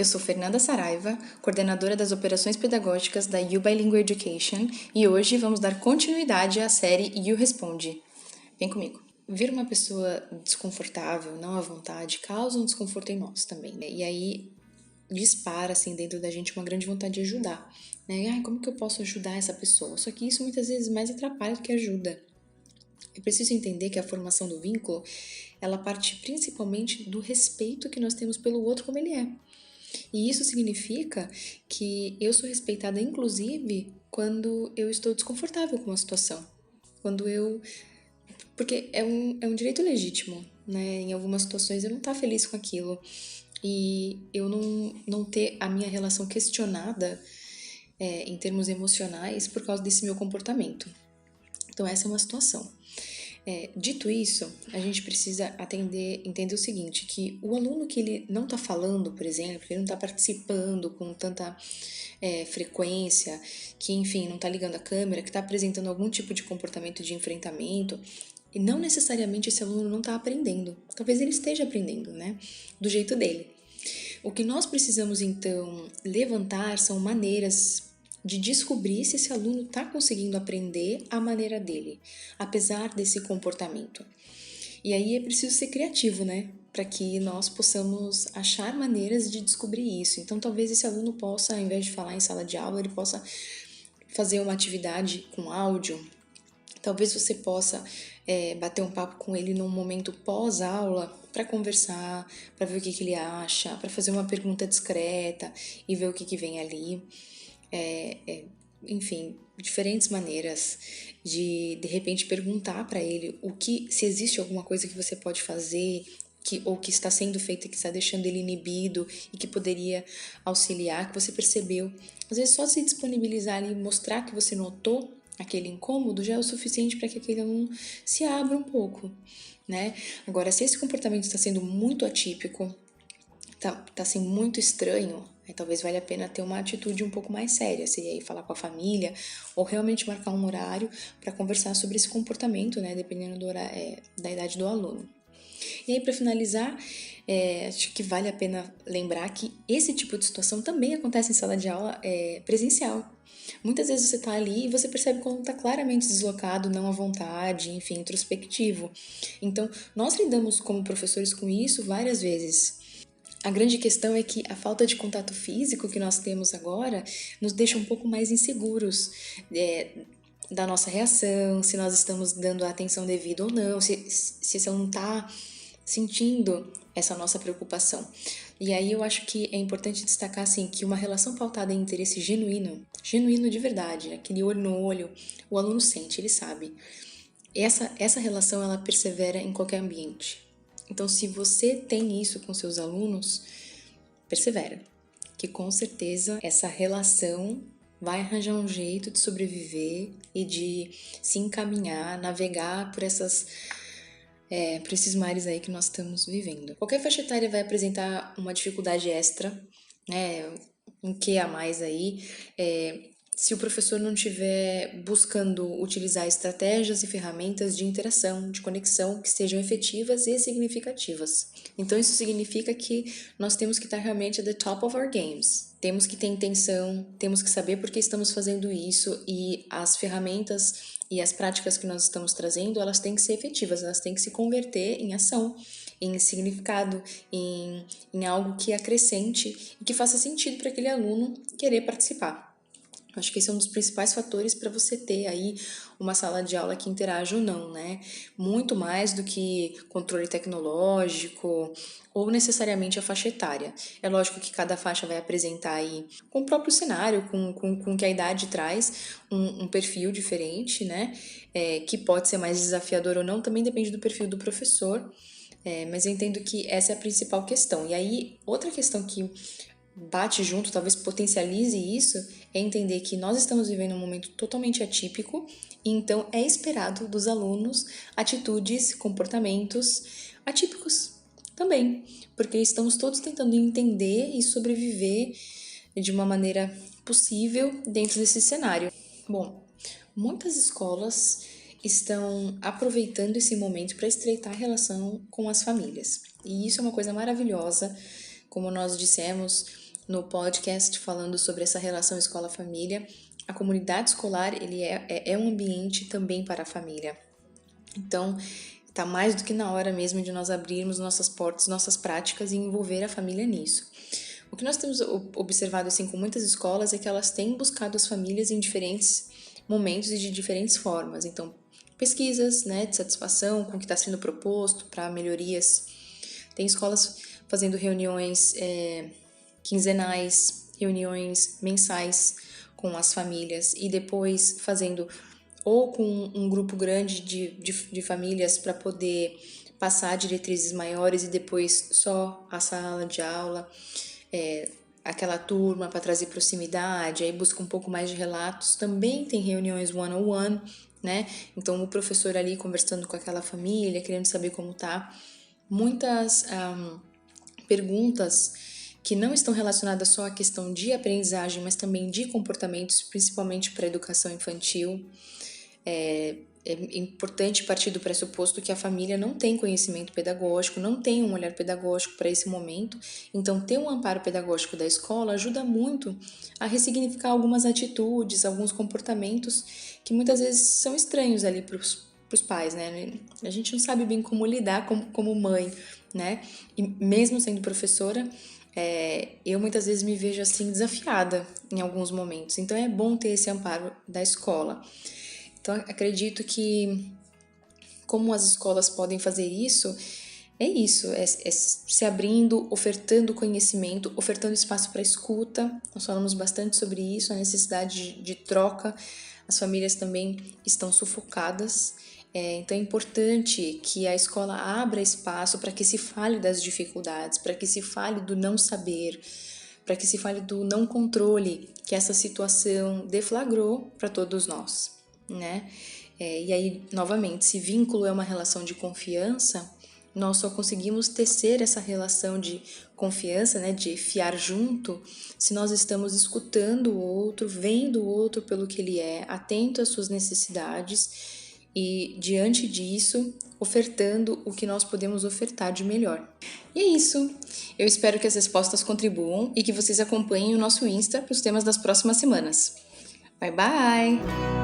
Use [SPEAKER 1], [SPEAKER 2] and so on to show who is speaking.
[SPEAKER 1] Eu sou Fernanda Saraiva, coordenadora das operações pedagógicas da U Bilingual Education, e hoje vamos dar continuidade à série U Responde. Vem comigo. Ver uma pessoa desconfortável, não à vontade, causa um desconforto em nós também, né? E aí dispara assim dentro da gente uma grande vontade de ajudar, né? Ai, como que eu posso ajudar essa pessoa? Só que isso muitas vezes mais atrapalha do que ajuda. É preciso entender que a formação do vínculo, ela parte principalmente do respeito que nós temos pelo outro como ele é. E isso significa que eu sou respeitada, inclusive, quando eu estou desconfortável com uma situação. Quando eu... Porque é um direito legítimo, né? Em algumas situações eu não estar feliz com aquilo. E eu não ter a minha relação questionada em termos emocionais por causa desse meu comportamento. Então essa é uma situação. Dito isso, a gente precisa entender o seguinte, que o aluno que ele não está falando, por exemplo, que ele não está participando com tanta frequência, que enfim, não está ligando a câmera, que está apresentando algum tipo de comportamento de enfrentamento, e não necessariamente esse aluno não está aprendendo. Talvez ele esteja aprendendo, né? Do jeito dele. O que nós precisamos, então, levantar são maneiras de descobrir se esse aluno está conseguindo aprender a maneira dele, apesar desse comportamento. E aí é preciso ser criativo, né? Para que nós possamos achar maneiras de descobrir isso. Então, talvez esse aluno possa, ao invés de falar em sala de aula, ele possa fazer uma atividade com áudio. Talvez você possa bater um papo com ele num momento pós-aula para conversar, para ver o que ele acha, para fazer uma pergunta discreta e ver o que vem ali. Enfim, diferentes maneiras de repente perguntar para ele se existe alguma coisa que você pode fazer ou que está sendo feita que está deixando ele inibido e que poderia auxiliar, que você percebeu. Às vezes só se disponibilizar ali e mostrar que você notou aquele incômodo já é o suficiente para que aquele aluno se abra um pouco, né? Agora, se esse comportamento está sendo muito atípico, tá assim muito estranho, aí talvez valha a pena ter uma atitude um pouco mais séria, seria aí falar com a família ou realmente marcar um horário para conversar sobre esse comportamento, né, dependendo da idade do aluno. E aí, para finalizar, acho que vale a pena lembrar que esse tipo de situação também acontece em sala de aula presencial. Muitas vezes você está ali e você percebe quando está claramente deslocado, não à vontade, enfim, introspectivo. Então, nós lidamos como professores com isso várias vezes. A grande questão é que a falta de contato físico que nós temos agora nos deixa um pouco mais inseguros da nossa reação, se nós estamos dando a atenção devida ou não, se esse aluno está sentindo essa nossa preocupação. E aí eu acho que é importante destacar assim, que uma relação pautada em interesse genuíno de verdade, aquele olho no olho, o aluno sente, ele sabe. Essa relação ela persevera em qualquer ambiente. Então, se você tem isso com seus alunos, persevera, que com certeza essa relação vai arranjar um jeito de sobreviver e de se encaminhar, navegar por por esses mares aí que nós estamos vivendo. Qualquer faixa etária vai apresentar uma dificuldade extra, né, um quê a mais aí, se o professor não estiver buscando utilizar estratégias e ferramentas de interação, de conexão que sejam efetivas e significativas. Então isso significa que nós temos que estar realmente at the top of our games. Temos que ter intenção, temos que saber por que estamos fazendo isso e as ferramentas e as práticas que nós estamos trazendo, elas têm que ser efetivas, elas têm que se converter em ação, em significado, em algo que acrescente e que faça sentido para aquele aluno querer participar. Acho que esse é um dos principais fatores para você ter aí uma sala de aula que interaja ou não, né? Muito mais do que controle tecnológico ou necessariamente a faixa etária. É lógico que cada faixa vai apresentar aí, com o próprio cenário, com que a idade traz, um perfil diferente, né? Que pode ser mais desafiador ou não, também depende do perfil do professor. Mas eu entendo que essa é a principal questão. E aí, outra questão que bate junto, talvez potencialize isso, é entender que nós estamos vivendo um momento totalmente atípico e então é esperado dos alunos atitudes, comportamentos atípicos também, porque estamos todos tentando entender e sobreviver de uma maneira possível dentro desse cenário. Bom, muitas escolas estão aproveitando esse momento para estreitar a relação com as famílias. E isso é uma coisa maravilhosa, como nós dissemos, no podcast falando sobre essa relação escola-família. A comunidade escolar ele é um ambiente também para a família. Então, está mais do que na hora mesmo de nós abrirmos nossas portas, nossas práticas e envolver a família nisso. O que nós temos observado assim com muitas escolas é que elas têm buscado as famílias em diferentes momentos e de diferentes formas. Então, pesquisas, né, de satisfação com o que está sendo proposto para melhorias. Tem escolas fazendo reuniões quinzenais, reuniões mensais com as famílias e depois fazendo ou com um grupo grande de famílias para poder passar diretrizes maiores e depois só a sala de aula, aquela turma para trazer proximidade, aí busca um pouco mais de relatos. Também tem reuniões one-on-one, né? Então o professor ali conversando com aquela família, querendo saber como tá. Muitas perguntas que não estão relacionadas só à questão de aprendizagem, mas também de comportamentos, principalmente para a educação infantil. É importante partir do pressuposto que a família não tem conhecimento pedagógico, não tem um olhar pedagógico para esse momento, então ter um amparo pedagógico da escola ajuda muito a ressignificar algumas atitudes, alguns comportamentos que muitas vezes são estranhos ali para os pais, né? A gente não sabe bem como lidar como mãe, né? E mesmo sendo professora, eu muitas vezes me vejo assim desafiada em alguns momentos, então é bom ter esse amparo da escola. Então, acredito que como as escolas podem fazer isso, é se abrindo, ofertando conhecimento, ofertando espaço para escuta. Nós falamos bastante sobre isso, a necessidade de troca. As famílias também estão sufocadas. Então é importante que a escola abra espaço para que se fale das dificuldades, para que se fale do não saber, para que se fale do não controle que essa situação deflagrou para todos nós, né? E aí, novamente, se vínculo é uma relação de confiança, nós só conseguimos tecer essa relação de confiança, né, de fiar junto, se nós estamos escutando o outro, vendo o outro pelo que ele é, atento às suas necessidades e, diante disso, ofertando o que nós podemos ofertar de melhor. E é isso. Eu espero que as respostas contribuam e que vocês acompanhem o nosso Insta para os temas das próximas semanas. Bye, bye!